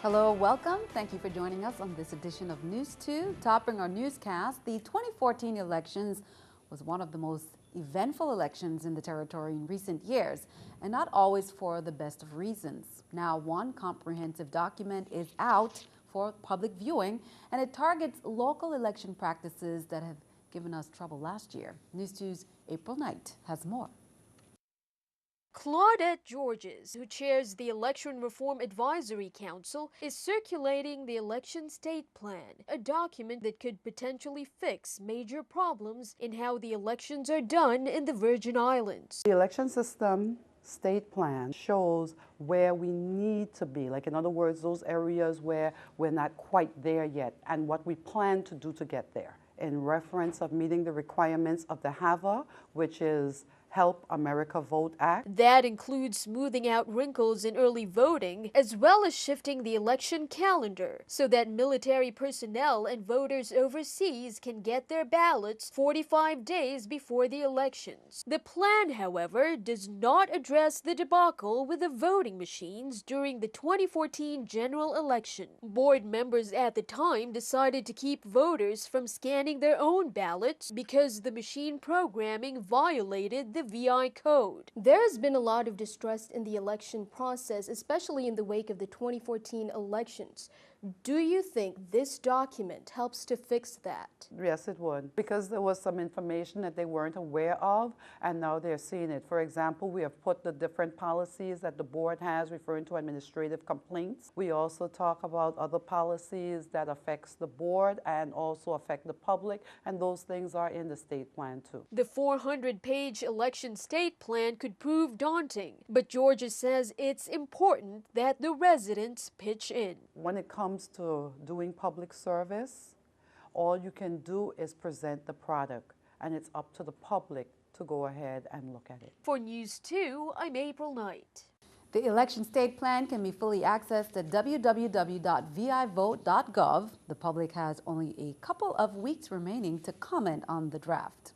Hello, welcome. Thank you for joining us on this edition of News 2. Topping our newscast, the 2014 elections was one of the most eventful elections in the territory in recent years, and not always for the best of reasons. Now, one comprehensive document is out for public viewing, and it targets local election practices that have given us trouble last year. News 2's April Knight has more. Claudette Georges, who chairs the Election Reform Advisory Council, is circulating the Election State Plan, a document that could potentially fix major problems in how the elections are done in the Virgin Islands. The election system state plan shows where we need to be, like in other words, those areas where we're not quite there yet and what we plan to do to get there in reference of meeting the requirements of the HAVA, which is Help America Vote Act. That includes smoothing out wrinkles in early voting, as well as shifting the election calendar so that military personnel and voters overseas can get their ballots 45 days before the elections. The plan, however, does not address the debacle with the voting machines during the 2014 general election. Board members at the time decided to keep voters from scanning their own ballots because the machine programming violated the VI code. There has been a lot of distrust in the election process, especially in the wake of the 2014 elections. Do you think this document helps to fix that? Yes, it would, because there was some information that they weren't aware of, and now they're seeing it. For example, we have put the different policies that the board has referring to administrative complaints. We also talk about other policies that affects the board and also affect the public, and those things are in the state plan too. The 400-page election state plan could prove daunting, but Georgia says it's important that the residents pitch in. When it comes to doing public service, all you can do is present the product, and it's up to the public to go ahead and look at it. For News 2, I'm April Knight. The election state plan can be fully accessed at www.vivote.gov. The public has only a couple of weeks remaining to comment on the draft.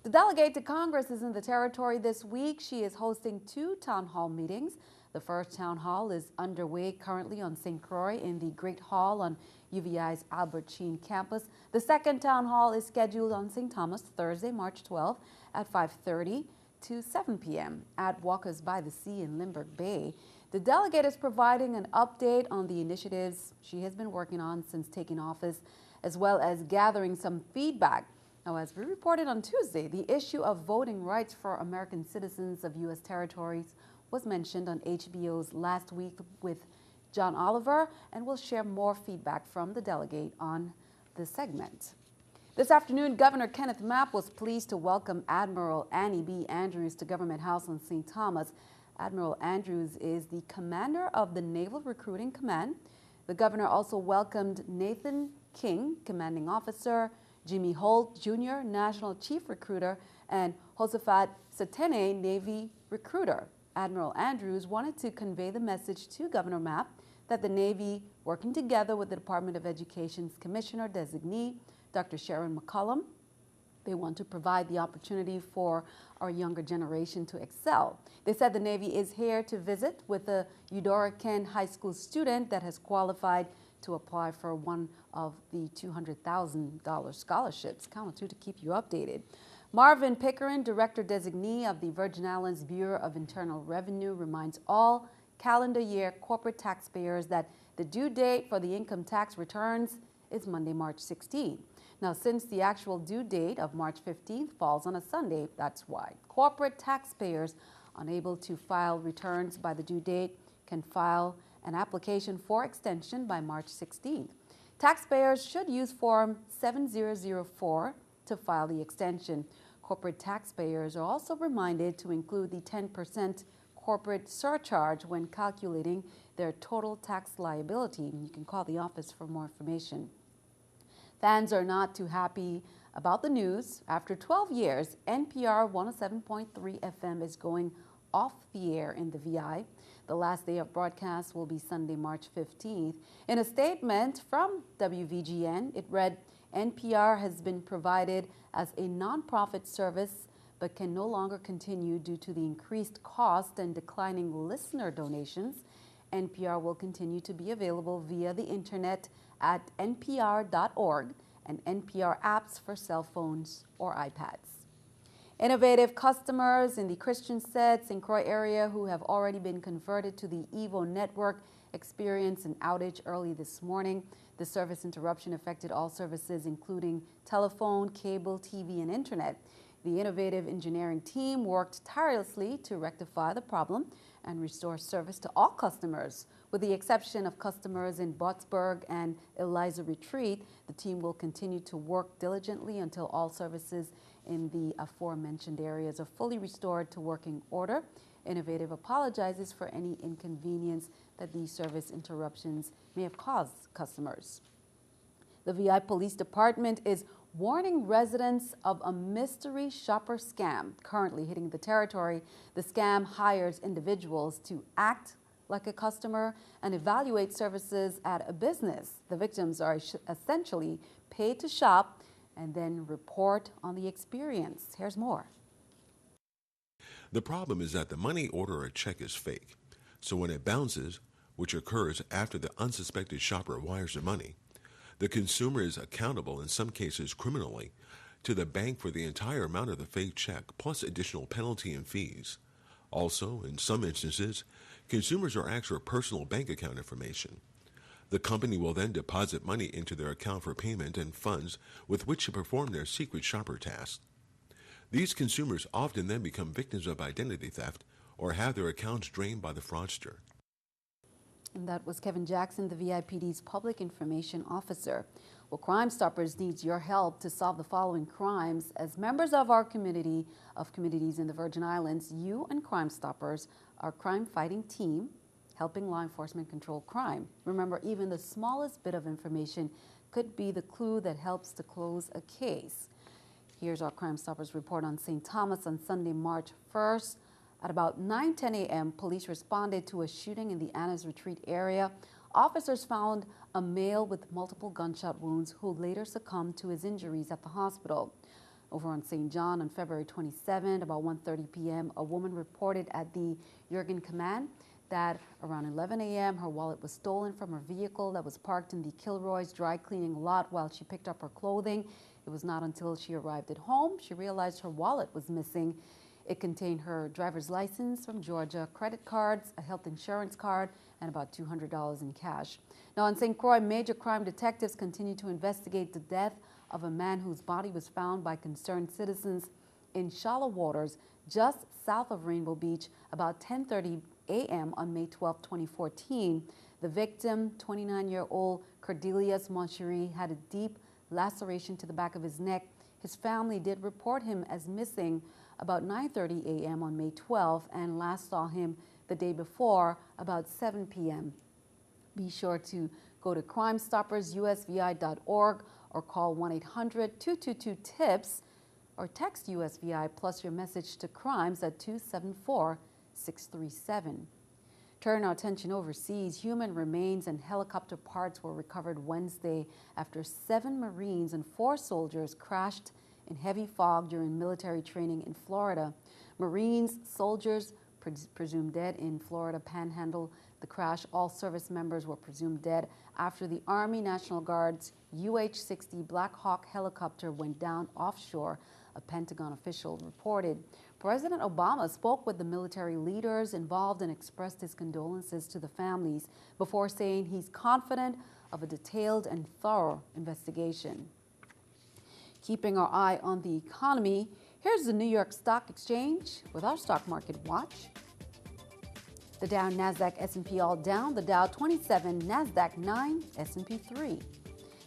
The delegate to Congress is in the territory this week. She is hosting 2 town hall meetings. The first town hall is underway currently on St. Croix in the Great Hall on UVI's Albert Sheen campus. The second town hall is scheduled on St. Thomas Thursday, March 12 at 5:30 to 7 p.m. at Walkers by the Sea in Limburg Bay. The delegate is providing an update on the initiatives she has been working on since taking office, as well as gathering some feedback. Now, as we reported on Tuesday, the issue of voting rights for American citizens of U.S. territories was mentioned on HBO's Last Week with John Oliver, and we'll share more feedback from the delegate on this segment. This afternoon, Governor Kenneth Mapp was pleased to welcome Admiral Annie B. Andrews to Government House on St. Thomas. Admiral Andrews is the commander of the Naval Recruiting Command. The governor also welcomed Nathan King, commanding officer, Jimmy Holt Jr., National Chief Recruiter, and Josephat Satene, Navy Recruiter. Admiral Andrews wanted to convey the message to Governor Mapp that the Navy, working together with the Department of Education's Commissioner Designee, Dr. Sharon McCollum, they want to provide the opportunity for our younger generation to excel. They said the Navy is here to visit with a Eudora Ken High School student that has qualified to apply for one of the $200,000 scholarships. Count on 2 to keep you updated. Marvin Pickering, Director Designee of the Virgin Islands Bureau of Internal Revenue, reminds all calendar year corporate taxpayers that the due date for the income tax returns is Monday, March 16th. Now, since the actual due date of March 15th falls on a Sunday, that's why corporate taxpayers unable to file returns by the due date can file an application for extension by March 16th. Taxpayers should use Form 7004 to file the extension. Corporate taxpayers are also reminded to include the 10% corporate surcharge when calculating their total tax liability. You can call the office for more information. Fans are not too happy about the news. After 12 years, NPR 107.3 FM is going off the air in the VI. The last day of broadcast will be Sunday, March 15th. In a statement from WVGN, it read, NPR has been provided as a nonprofit service but can no longer continue due to the increased cost and declining listener donations. NPR will continue to be available via the internet at npr.org and NPR apps for cell phones or iPads. Innovative customers in the Christian Set, St. Croix area who have already been converted to the EVO network experienced an outage early this morning. The service interruption affected all services, including telephone, cable, TV, and internet. The innovative engineering team worked tirelessly to rectify the problem and restore service to all customers. With the exception of customers in Botsburg and Eliza Retreat, the team will continue to work diligently until all services in the aforementioned areas are fully restored to working order. Innovative apologizes for any inconvenience that these service interruptions may have caused customers. The VI Police Department is warning residents of a mystery shopper scam currently hitting the territory. The scam hires individuals to act like a customer and evaluate services at a business. The victims are essentially paid to shop and then report on the experience. Here's more. The problem is that the money order or check is fake. So when it bounces, which occurs after the unsuspected shopper wires the money, the consumer is accountable, in some cases criminally, to the bank for the entire amount of the fake check, plus additional penalty and fees. Also, in some instances, consumers are asked for personal bank account information. The company will then deposit money into their account for payment and funds with which to perform their secret shopper task. These consumers often then become victims of identity theft or have their accounts drained by the fraudster. And that was Kevin Jackson, the VIPD's public information officer. Well, Crime Stoppers needs your help to solve the following crimes. As members of our community of communities in the Virgin Islands, you and Crime Stoppers are a crime-fighting team helping law enforcement control crime. Remember, even the smallest bit of information could be the clue that helps to close a case. Here's our Crime Stoppers report on St. Thomas on Sunday, March 1st. At about 9:10 a.m., police responded to a shooting in the Anna's Retreat area. Officers found a male with multiple gunshot wounds who later succumbed to his injuries at the hospital. Over on St. John on February 27, about 1:30 p.m., a woman reported at the Jurgen Command that around 11 a.m. her wallet was stolen from her vehicle that was parked in the Kilroy's dry cleaning lot while she picked up her clothing. It was not until she arrived at home she realized her wallet was missing. It contained her driver's license from Georgia, credit cards, a health insurance card, and about $200 in cash. Now in St. Croix, major crime detectives continue to investigate the death of a man whose body was found by concerned citizens in shallow waters just south of Rainbow Beach about 10:30 a.m. on May 12, 2014. The victim, 29-year-old Cordelius Moncherie, had a deep laceration to the back of his neck. His family did report him as missing about 9:30 a.m. on May 12 and last saw him the day before about 7 p.m. Be sure to go to crimestoppersusvi.org or call 1-800-222-TIPS or text USVI plus your message to crimes at 274-637. Turn our attention overseas. Human remains and helicopter parts were recovered Wednesday after 7 Marines and 4 soldiers crashed in heavy fog during military training in Florida. Marines, soldiers presumed dead in Florida Panhandle. The crash, all service members were presumed dead after the Army National Guard's UH-60 Black Hawk helicopter went down offshore, a Pentagon official reported. President Obama spoke with the military leaders involved and expressed his condolences to the families before saying he's confident of a detailed and thorough investigation. Keeping our eye on the economy, here's the New York Stock Exchange with our stock market watch. The Dow, Nasdaq, S&P all down. The Dow 27, Nasdaq 9, S&P 3.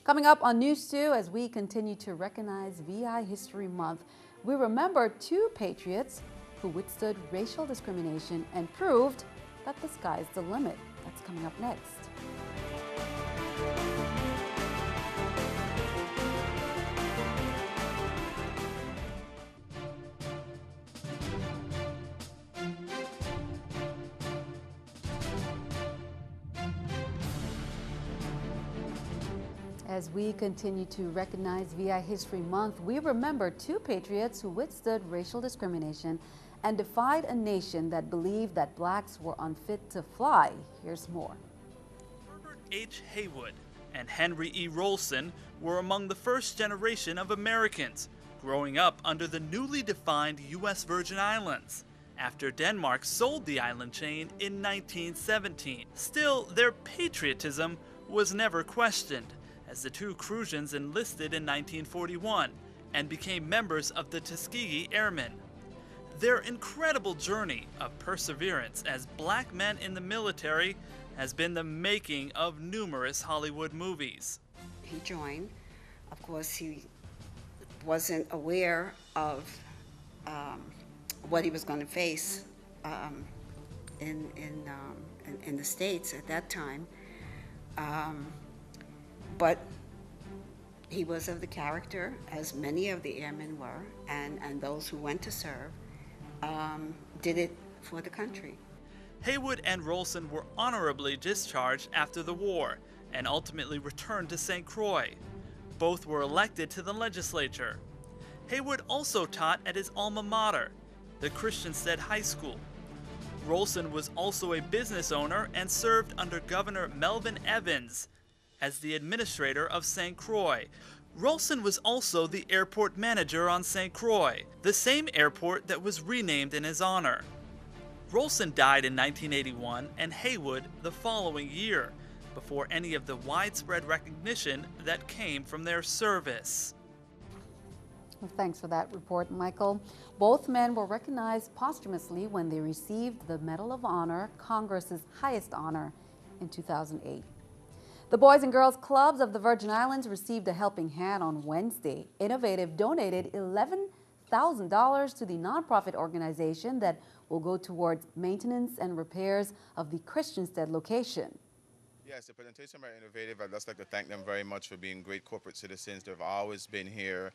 Coming up on News 2, as we continue to recognize VI History Month, we remember 2 patriots who withstood racial discrimination and proved that the sky's the limit. That's coming up next. As we continue to recognize VI History Month, we remember 2 patriots who withstood racial discrimination and defied a nation that believed that blacks were unfit to fly. Here's more. Herbert H. Haywood and Henry E. Rolson were among the first generation of Americans growing up under the newly defined U.S. Virgin Islands after Denmark sold the island chain in 1917. Still, their patriotism was never questioned, as the two Crusians enlisted in 1941 and became members of the Tuskegee Airmen. Their incredible journey of perseverance as black men in the military has been the making of numerous Hollywood movies. He joined. Of course, he wasn't aware of what he was going to face in the States at that time. But he was of the character, as many of the airmen were, and those who went to serve did it for the country. Haywood and Rolson were honorably discharged after the war and ultimately returned to St. Croix. Both were elected to the legislature. Haywood also taught at his alma mater, the Christiansted High School. Rolson was also a business owner and served under Governor Melvin Evans as the administrator of St. Croix. Rolson was also the airport manager on St. Croix, the same airport that was renamed in his honor. Rolson died in 1981 and Haywood the following year, before any of the widespread recognition that came from their service. Well, thanks for that report, Michael. Both men were recognized posthumously when they received the Medal of Honor, Congress's highest honor, in 2008. The Boys and Girls Clubs of the Virgin Islands received a helping hand on Wednesday. Innovative donated $11,000 to the nonprofit organization that will go towards maintenance and repairs of the Christiansted location. Yes, the presentation by Innovative, I'd just like to thank them very much for being great corporate citizens. They've always been here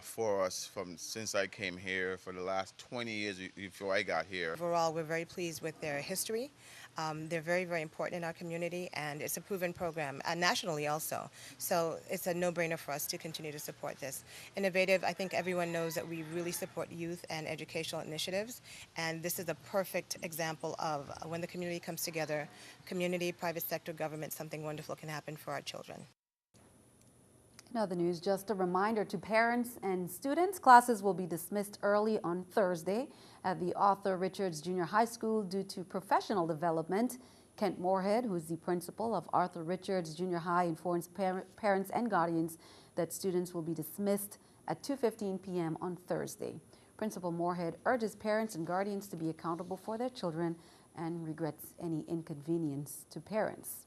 for us since I came here for the last 20 years before I got here. Overall, we're very pleased with their history. They're very, very important in our community, and it's a proven program, nationally also. So it's a no-brainer for us to continue to support this. Innovative, I think everyone knows that we really support youth and educational initiatives, and this is a perfect example of when the community comes together, community, private sector, government, something wonderful can happen for our children. In other news, just a reminder to parents and students, classes will be dismissed early on Thursday at the Arthur Richards Junior High School due to professional development. Kent Moorhead, who is the principal of Arthur Richards Junior High, informs parents and guardians that students will be dismissed at 2:15 p.m. on Thursday. Principal Moorhead urges parents and guardians to be accountable for their children and regrets any inconvenience to parents.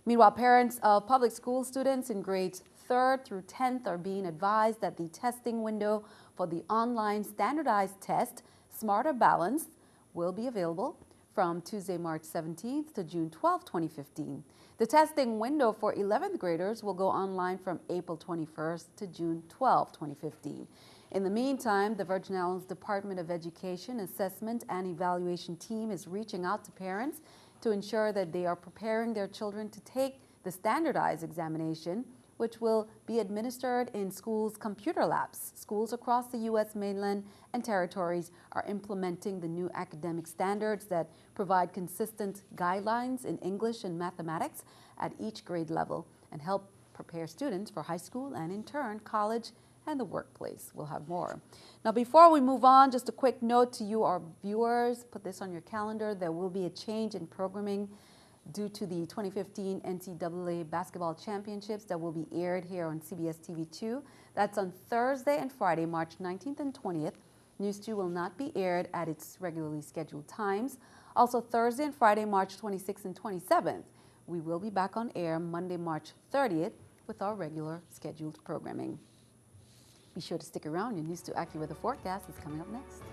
Meanwhile, parents of public school students in grades 3rd through 10th are being advised that the testing window for the online standardized test, Smarter Balance, will be available from Tuesday, March 17th to June 12, 2015. The testing window for 11th graders will go online from April 21st to June 12, 2015. In the meantime, the Virgin Islands Department of Education Assessment and Evaluation team is reaching out to parents to ensure that they are preparing their children to take the standardized examination, which will be administered in schools' computer labs. Schools across the U.S. mainland and territories are implementing the new academic standards that provide consistent guidelines in English and mathematics at each grade level and help prepare students for high school and, in turn, college and the workplace. We'll have more. Now, before we move on, just a quick note to you, our viewers, put this on your calendar. There will be a change in programming due to the 2015 NCAA Basketball Championships that will be aired here on CBS TV2. That's on Thursday and Friday, March 19th and 20th. News 2 will not be aired at its regularly scheduled times. Also, Thursday and Friday, March 26th and 27th, we will be back on air Monday, March 30th with our regular scheduled programming. Be sure to stick around. Your News 2 AccuWeather forecast is coming up next.